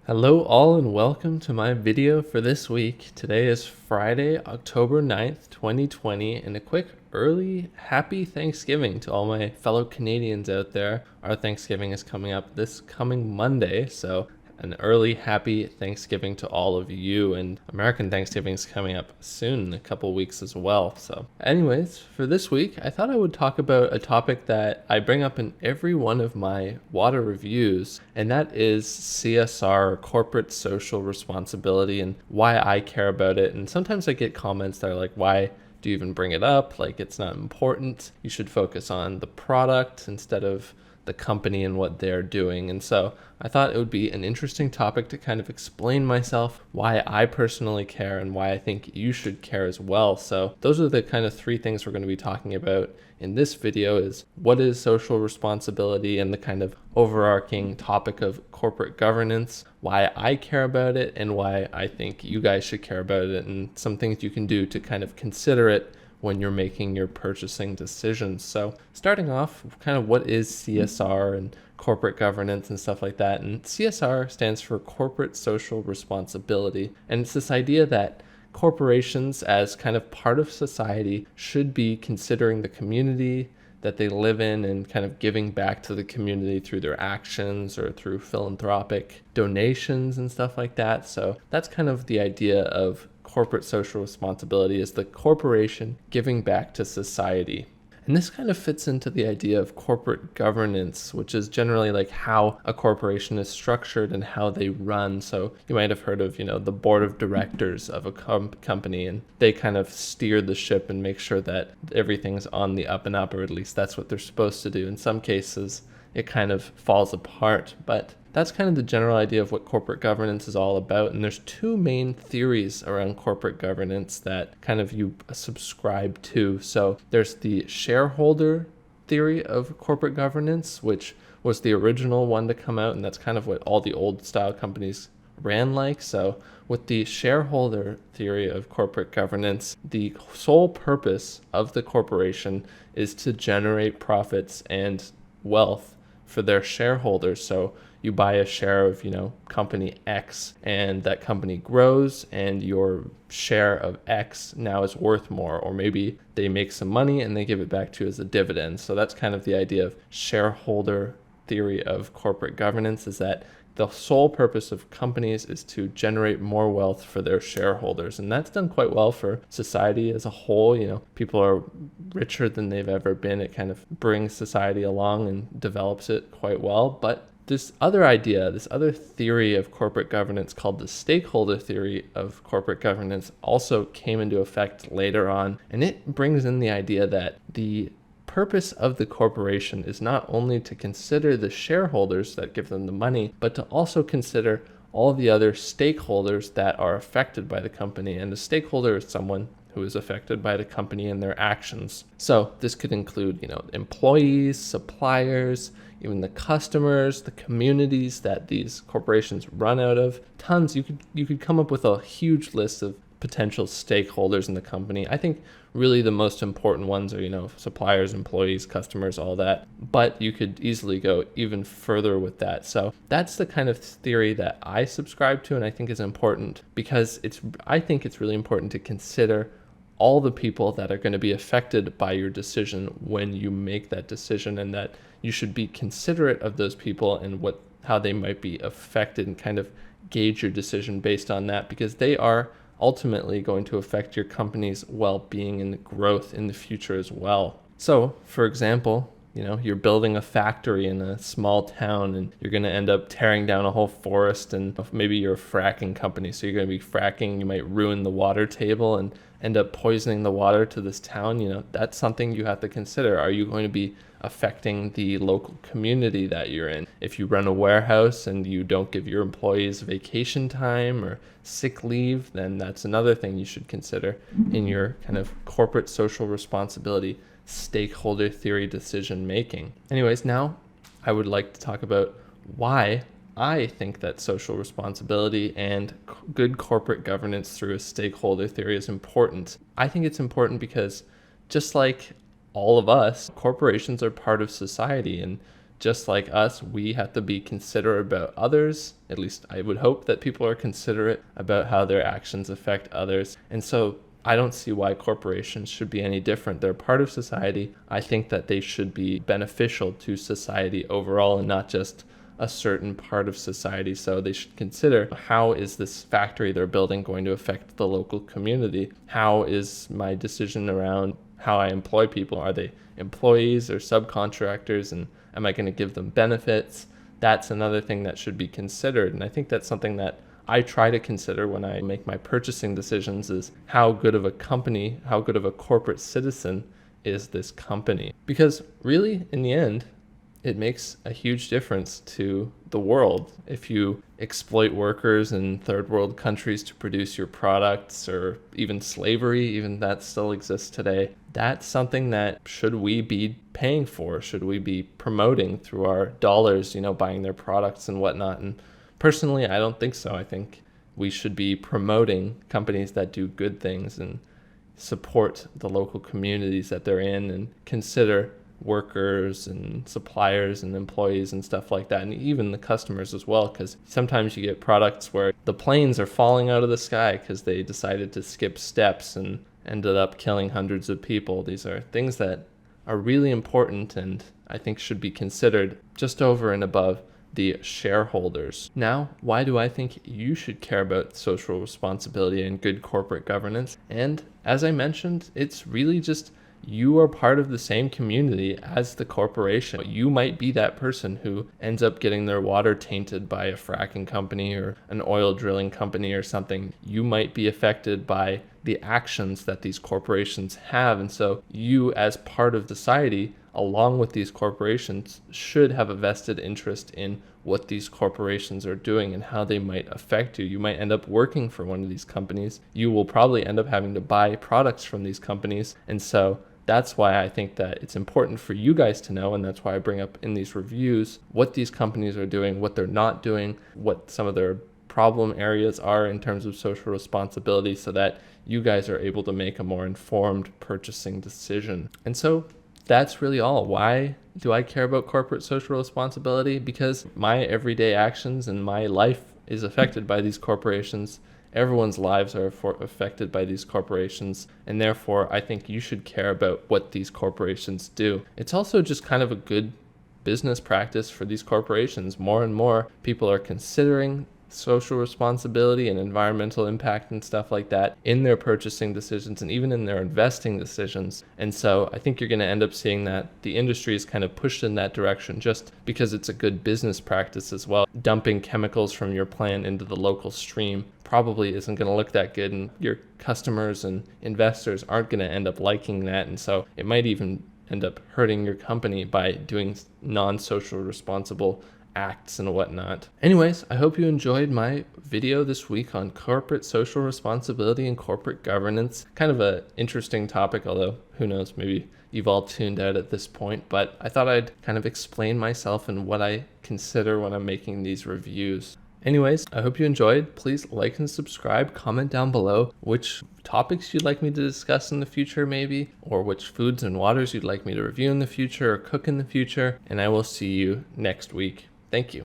Hello all and welcome to my video for this week. Today is Friday, October 9th, 2020, and a quick early happy Thanksgiving to all my fellow Canadians out there. Our Thanksgiving is coming up this coming Monday, so an early happy Thanksgiving to all of you, and American Thanksgiving is coming up soon in a couple weeks as well. So anyways, for this week, I thought I would talk about a topic that I bring up in every one of my water reviews, and that is CSR, corporate social responsibility, and why I care about it. And sometimes I get comments that are like, why do you even bring it up? Like, it's not important. You should focus on the product instead of the company and what they're doing. And so I thought it would be an interesting topic to kind of explain myself, why I personally care, and why I think you should care as well. So those are the kind of three things we're going to be talking about in this video: is what is social responsibility, and the kind of overarching topic of corporate governance, why I care about it, and why I think you guys should care about it, and some things you can do to kind of consider it when you're making your purchasing decisions. So starting off, kind of what is CSR and corporate governance and stuff like that. And CSR stands for corporate social responsibility. And it's this idea that corporations, as kind of part of society, should be considering the community that they live in and kind of giving back to the community through their actions or through philanthropic donations and stuff like that. So that's kind of the idea of corporate social responsibility, is the corporation giving back to society. And this kind of fits into the idea of corporate governance, which is generally like how a corporation is structured and how they run. So you might have heard of, the board of directors of a company, and they kind of steer the ship and make sure that everything's on the up and up, or at least that's what they're supposed to do. In some cases, it kind of falls apart, but that's kind of the general idea of what corporate governance is all about. And there's two main theories around corporate governance that kind of you subscribe to. So there's the shareholder theory of corporate governance, which was the original one to come out, and that's kind of what all the old style companies ran like. So with the shareholder theory of corporate governance, the sole purpose of the corporation is to generate profits and wealth for their shareholders. So you buy a share of, company X, and that company grows, and your share of X now is worth more, or maybe they make some money and they give it back to you as a dividend. So that's kind of the idea of shareholder theory of corporate governance, is that the sole purpose of companies is to generate more wealth for their shareholders. And that's done quite well for society as a whole. People are richer than they've ever been. It kind of brings society along and develops it quite well. But this other idea, this other theory of corporate governance called the stakeholder theory of corporate governance, also came into effect later on. And it brings in the idea that the purpose of the corporation is not only to consider the shareholders that give them the money, but to also consider all the other stakeholders that are affected by the company. And a stakeholder is someone who is affected by the company and their actions. So this could include, employees, suppliers, even the customers, the communities that these corporations run out of. Tons. You could come up with a huge list of potential stakeholders in the company. I think really the most important ones are, suppliers, employees, customers, all that. But you could easily go even further with that. So that's the kind of theory that I subscribe to, and I think is important, because I think it's really important to consider all the people that are going to be affected by your decision when you make that decision, and that you should be considerate of those people and how they might be affected, and kind of gauge your decision based on that, because they are ultimately going to affect your company's well-being and growth in the future as well. So, for example, you're building a factory in a small town, and you're going to end up tearing down a whole forest, and maybe you're a fracking company, so you're going to be fracking. You might ruin the water table and end up poisoning the water to this town. That's something you have to consider. Are you going to be affecting the local community that you're in? If you run a warehouse and you don't give your employees vacation time or sick leave, then that's another thing you should consider in your kind of corporate social responsibility stakeholder theory decision making. Anyways, now I would like to talk about why I think that social responsibility and good corporate governance through a stakeholder theory is important. I think it's important because, just like all of us, corporations are part of society, and just like us, we have to be considerate about others. At least I would hope that people are considerate about how their actions affect others. And so I don't see why corporations should be any different. They're part of society. I think that they should be beneficial to society overall and not just a certain part of society. So they should consider, how is this factory they're building going to affect the local community? How is my decision around how I employ people? Are they employees or subcontractors? And am I going to give them benefits? That's another thing that should be considered. And I think that's something that I try to consider when I make my purchasing decisions, is how good of a company, how good of a corporate citizen is this company? Because really, in the end, it makes a huge difference to the world if you exploit workers in third world countries to produce your products, or even slavery, even that still exists today. That's something that should we be paying for? Should we be promoting through our dollars, buying their products and whatnot? And personally, I don't think so. I think we should be promoting companies that do good things and support the local communities that they're in, and consider workers and suppliers and employees and stuff like that, and even the customers as well, because sometimes you get products where the planes are falling out of the sky because they decided to skip steps and ended up killing hundreds of people. These are things that are really important and I think should be considered just over and above the shareholders. Now, why do I think you should care about social responsibility and good corporate governance? And as I mentioned, it's really just, you are part of the same community as the corporation. You might be that person who ends up getting their water tainted by a fracking company or an oil drilling company or something. You might be affected by the actions that these corporations have. And so you, as part of society, along with these corporations, should have a vested interest in what these corporations are doing and how they might affect you. You might end up working for one of these companies. You will probably end up having to buy products from these companies. And so that's why I think that it's important for you guys to know, and that's why I bring up in these reviews what these companies are doing, what they're not doing, what some of their problem areas are in terms of social responsibility, so that you guys are able to make a more informed purchasing decision. And so that's really all. Why do I care about corporate social responsibility? Because my everyday actions and my life is affected by these corporations. Everyone's lives are affected by these corporations, and therefore I think you should care about what these corporations do. It's also just kind of a good business practice for these corporations. More and more people are considering social responsibility and environmental impact and stuff like that in their purchasing decisions and even in their investing decisions. And so I think you're going to end up seeing that the industry is kind of pushed in that direction just because it's a good business practice as well. Dumping chemicals from your plant into the local stream probably isn't going to look that good, and your customers and investors aren't going to end up liking that. And so it might even end up hurting your company by doing non-social responsible acts and whatnot. Anyways, I hope you enjoyed my video this week on corporate social responsibility and corporate governance. Kind of an interesting topic, although who knows, maybe you've all tuned out at this point, but I thought I'd kind of explain myself and what I consider when I'm making these reviews. Anyways, I hope you enjoyed. Please like and subscribe, comment down below which topics you'd like me to discuss in the future maybe, or which foods and waters you'd like me to review in the future or cook in the future, and I will see you next week. Thank you.